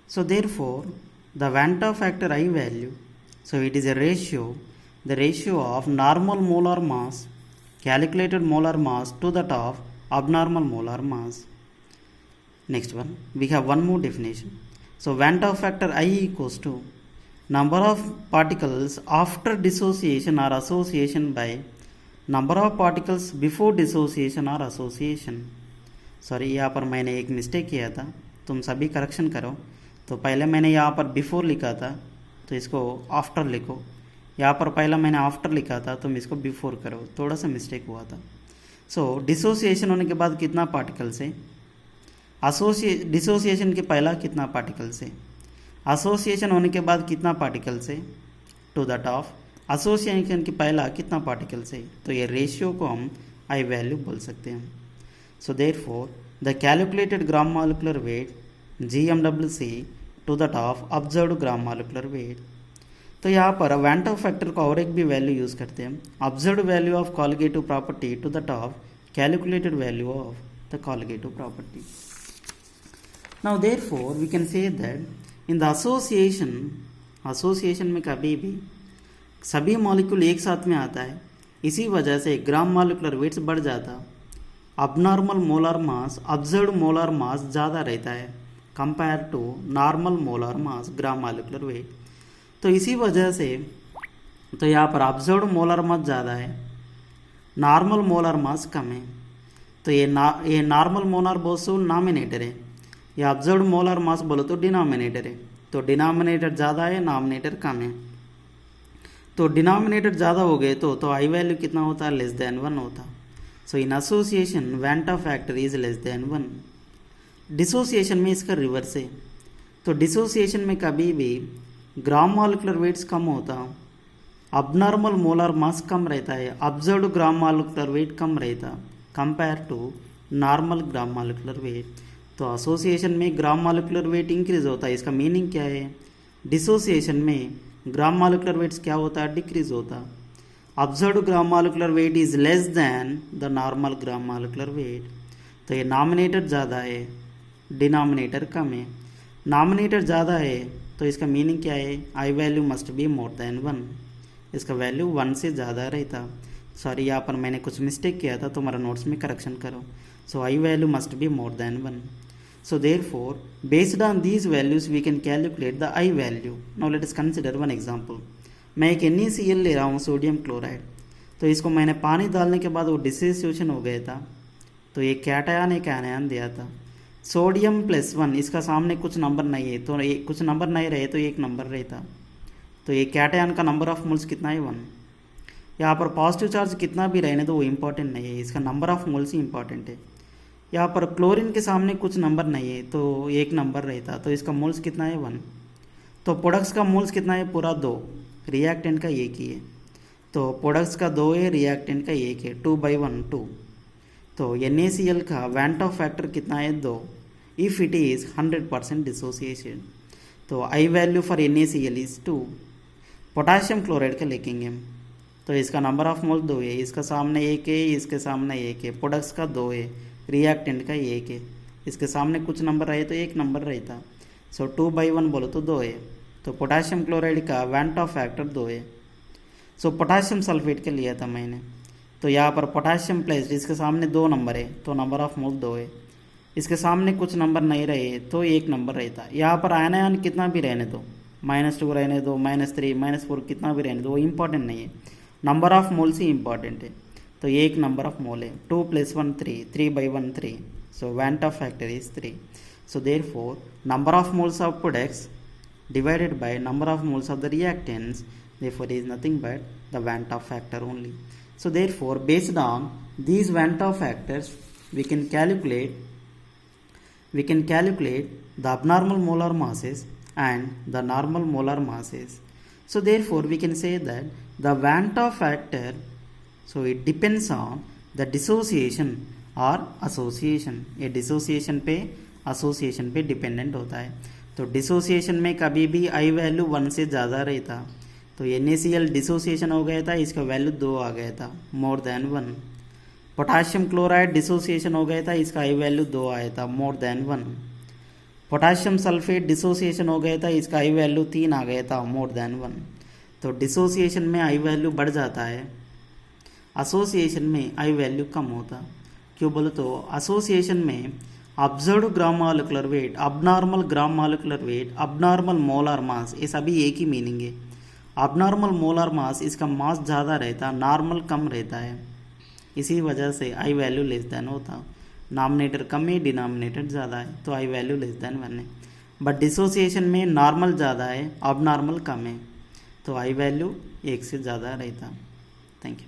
So therefore, the Vanta factor I value, so it is a ratio, the ratio of normal molar mass, calculated molar mass to that of abnormal molar mass. Next one, we have one more definition. So Vanta factor I equals to number of particles after dissociation or association by number of particles before dissociation or association. Sorry, यहाँ पर मैंने एक mistake किया था, तुम सभी correction करो। तो पहले मैंने यहाँ पर बिफोर लिखा था, तो इसको आफ्टर लिखो। यहाँ पर पहला मैंने आफ्टर लिखा था, तुम इसको बिफोर करो, थोड़ा सा मिस्टेक हुआ था। सो डिसोसिएशन होने के बाद कितना पार्टिकल्स है, डिसोसिएशन के पहला कितना पार्टिकल्स है, एसोसिएशन होने के बाद कितना पार्टिकल्स है, टू दैट ऑफ एसोसिएशन के पहला कितना पार्टिकल्स है। तो ये रेशियो को हम आई वैल्यू बोल सकते हैं। So therefore, the calculated gram molecular weight GMWC to that of observed gram molecular weight। तो यहाँ पर Vanta factor को और एक भी वैल्यू यूज़ करते हैं, observed value of colligative property to that of calculated value of the colligative property। Now therefore we can say that in the association में कभी भी सभी मॉलिक्यूल एक साथ में आता है, इसी वजह से ग्राम मॉलिक्यूलर वेट्स बढ़ जाता। Abnormal molar mass, observed molar mass ज़्यादा रहता है compare to normal molar mass gram molecular weight. तो इसी वजह से तो यहाँ पर ऑब्जर्व्ड मोलर मास ज़्यादा है, नॉर्मल मोलर मास कम है। तो ये नॉर्मल मोलर बोलो तो नॉमिनेटर है, ये ऑब्जर्व्ड मोलर मास बोलो तो डिनोमिनेटर है। तो डिनोमिनेटर ज़्यादा है, नॉमिनेटर कम है। तो डिनोमिनेटर ज़्यादा हो गए तो आई वैल्यू कितना होता है, लेस देन 1 होता। So in association Vanta factor is less than 1। Dissociation में इसका रिवर्स है। तो डिसोसिएशन में कभी भी ग्राम मॉलिक्यूलर वेट्स कम होता, अबनॉर्मल मोलर मास कम रहता है, ऑब्जर्व्ड ग्राम मॉलिक्यूलर वेट कम रहता compare to normal gram molecular weight. तो एसोसिएशन में ग्राम मॉलिक्यूलर वेट इंक्रीज होता है। इसका मीनिंग क्या है, डिसोसिएशन में ग्राम मॉलिक्यूलर वेट्स क्या होता है, डिक्रीज होता। Observed gram molecular wait is less then the normal gram molecular weight. तो ये नॉमिनेटर ज़्यादा है, डिनोमिनेटर कम है। नॉमिनेटर ज़्यादा है तो इसका मीनिंग क्या है, I value must be more than 1। इसका वैल्यू 1 से ज़्यादा रहता। सॉरी, यहाँ पर मैंने कुछ मिस्टेक किया था, तुम्हारा नोट्स में करेक्शन करो। So I value must be more than 1। So therefore based on these values we can calculate the I value. Now let us consider one example. मैं एक NaCl ले रहा हूँ, सोडियम क्लोराइड। तो इसको मैंने पानी डालने के बाद वो डिसोसिएशन हो गया था, तो ये कैटायन एक एनायन दिया था। सोडियम +1, इसका सामने कुछ नंबर नहीं है, तो कुछ नंबर नहीं रहे तो एक नंबर रहता। तो ये कैटायन का नंबर ऑफ मोल्स कितना है, 1। यहाँ पर पॉजिटिव चार्ज कितना भी रहने तो वो इम्पॉर्टेंट नहीं है, इसका number of moles he important है। यहाँ पर क्लोरीन के सामने कुछ नंबर नहीं है तो एक नंबर रहता, तो इसका मोल्स कितना है, 1। तो प्रोडक्ट्स का मोल्स कितना है, पूरा 2। रिएक्टेंट का एक ही है, तो प्रोडक्ट्स का 2 है, रिएक्टेंट का 1 है, 2/1 2। तो NaCl का Vanta फैक्टर कितना है, 2, इफ़ इट इज़ 100% डिसोसिएशन। तो I value for NaCl is 2। Potassium chloride का लिखेंगे हम, तो इसका नंबर ऑफ मोल 2 है, इसका सामने 1 है, इसके सामने 1 है, प्रोडक्ट्स का 2 है, रिएक्टेंट का 1 है, इसके सामने कुछ नंबर रहे तो एक नंबर रहता। सो 2/1 बोलो तो 2 है। तो पोटाशियम क्लोराइड का Vanta फैक्टर 2 है। सो पोटाशियम सल्फेट का लिया था मैंने, तो यहाँ पर पोटाशियम प्लस, इसके सामने 2 नंबर है तो नंबर ऑफ मोल 2 है, इसके सामने कुछ नंबर नहीं रहे तो एक नंबर रहता। यहाँ पर आयन कितना भी रहने दो, -2 रहने दो, -3 -4 कितना भी रहने दो, वो इम्पॉर्टेंट नहीं है, number of moles he important है। तो ये एक नंबर ऑफ मोल है, 2 + 1 3, 3/1 3। सो Vanta factor is 3। So therefore number of moles of products divided by number of moles of the reactants, therefore is nothing but the Vanta factor only. So therefore based on these Vanta factors we can calculate the abnormal molar masses and the normal molar masses. So therefore we can say that the Vanta factor, so it depends on the dissociation or association। ये dissociation पे association पे dependent होता है। तो dissociation में कभी भी I value 1 से ज़्यादा रहता, तो NaCl डिसोसिएशन हो गया था, इसका वैल्यू 2 आ गया था, मोर देन 1। पोटाशियम क्लोराइड डिसोसिएशन हो गया था, इसका आई वैल्यू 2 आया था, मोर देन 1। पोटाशियम सल्फेट डिसोसिएशन हो गया था, इसका आई वैल्यू 3 आ गया था, मोर देन 1। तो डिसोसिएशन में आई वैल्यू बढ़ जाता है, एसोसिएशन में आई वैल्यू कम होता। क्यों बोले तो एसोसिएशन में observed gram molecular wait, abnormal ग्राम मॉलिक्यूलर वेट, अबनॉर्मल मोलर मास, ये सभी एक ही मीनिंग है। अबनॉर्मल मोलर मास, इसका मास ज़्यादा रहता, नॉर्मल कम रहता है, इसी वजह से आई वैल्यू लेस देन होता। नॉमिनेटर कम है, डिनोमिनेटर ज़्यादा है, तो आई वैल्यू लेस देन 1 है। बट डिसोसिएशन में नॉर्मल ज़्यादा है, अब नॉर्मल कम है, तो आई वैल्यू 1 से ज़्यादा रहता। Thank you.